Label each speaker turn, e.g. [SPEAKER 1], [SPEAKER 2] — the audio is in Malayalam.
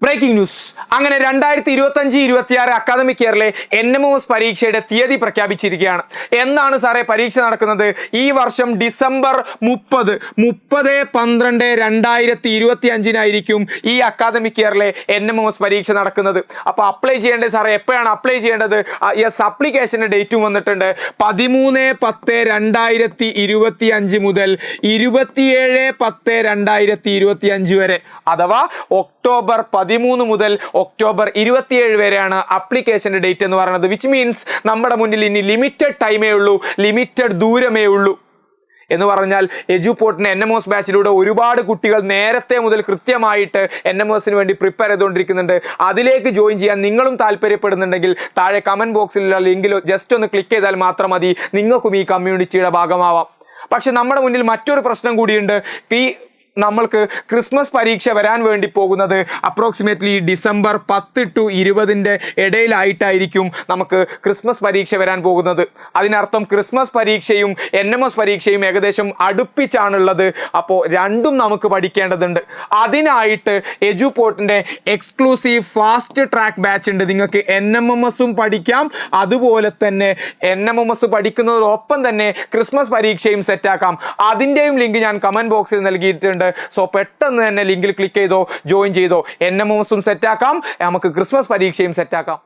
[SPEAKER 1] Breaking news. അങ്ങനെ 2025-26 അക്കാദമിക് ഇയറിലെ NMOS പരീക്ഷയുടെ തീയതി പ്രഖ്യാപിച്ചിരിക്കുകയാണ്. എന്നാണ് സാറേ പരീക്ഷ നടക്കുന്നത്? ഈ വർഷം ഡിസംബർ 30/12/2025 ഈ അക്കാദമിക് ഇയറിലെ NMOS പരീക്ഷ നടക്കുന്നത്. അപ്പോൾ അപ്ലൈ ചെയ്യേണ്ടത് സാറേ എപ്പോഴാണ് അപ്ലൈ ചെയ്യേണ്ടത്? യെസ്, അപ്ലിക്കേഷൻ്റെ ഡേറ്റും വന്നിട്ടുണ്ട്. 13/10/2025 മുതൽ 27/10/2025 വരെ, അഥവാ ഒക്ടോബർ 13 മുതൽ ഒക്ടോബർ 27 വരെയാണ് അപ്ലിക്കേഷൻ്റെ ഡേറ്റ് എന്ന് പറയുന്നത്. വിച്ച് മീൻസ് നമ്മുടെ മുന്നിൽ ഇനി ലിമിറ്റഡ് ടൈമേ ഉള്ളൂ, ലിമിറ്റഡ് ദൂരമേ ഉള്ളൂ. എന്ന് പറഞ്ഞാൽ എജുപോർട്ടിന് NMOS ബാച്ചിലൂടെ ഒരുപാട് കുട്ടികൾ നേരത്തെ മുതൽ കൃത്യമായിട്ട് NMOSന് വേണ്ടി പ്രിപ്പയർ ചെയ്തുകൊണ്ടിരിക്കുന്നുണ്ട്. അതിലേക്ക് ജോയിൻ ചെയ്യാൻ നിങ്ങളും താല്പര്യപ്പെടുന്നുണ്ടെങ്കിൽ താഴെ കമൻറ്റ് ബോക്സിലുള്ള ലിങ്കിൽ ജസ്റ്റ് ഒന്ന് ക്ലിക്ക് ചെയ്താൽ മാത്രം മതി, നിങ്ങൾക്കും ഈ കമ്മ്യൂണിറ്റിയുടെ ഭാഗമാവാം. പക്ഷെ നമ്മുടെ മുന്നിൽ മറ്റൊരു പ്രശ്നം കൂടിയുണ്ട്. നമ്മൾക്ക് ക്രിസ്മസ് പരീക്ഷ വരാൻ വേണ്ടി പോകുന്നത് അപ്രോക്സിമേറ്റ്ലി ഡിസംബർ 10 to 20 ഇടയിലായിട്ടായിരിക്കും നമുക്ക് ക്രിസ്മസ് പരീക്ഷ വരാൻ പോകുന്നത്. അതിനർത്ഥം ക്രിസ്മസ് പരീക്ഷയും NMOS പരീക്ഷയും ഏകദേശം അടുപ്പിച്ചാണുള്ളത്. അപ്പോൾ രണ്ടും നമുക്ക് പഠിക്കേണ്ടതുണ്ട്. അതിനായിട്ട് എജുപോർട്ടിൻ്റെ എക്സ്ക്ലൂസീവ് ഫാസ്റ്റ് ട്രാക്ക് ബാച്ച് ഉണ്ട്. നിങ്ങൾക്ക് NMMSും പഠിക്കാം, അതുപോലെ തന്നെ NMMS പഠിക്കുന്നതോടൊപ്പം തന്നെ ക്രിസ്മസ് പരീക്ഷയും സെറ്റാക്കാം. അതിൻ്റെയും ലിങ്ക് ഞാൻ കമൻറ്റ് ബോക്സിൽ നൽകിയിട്ടുണ്ട്. സോ പെട്ടെന്ന് തന്നെ ലിങ്കിൽ ക്ലിക്ക് ചെയ്തോ, ജോയിൻ ചെയ്തോ. NMOSും സെറ്റാക്കാം, നമുക്ക് ക്രിസ്മസ് പരീക്ഷയും സെറ്റാക്കാം.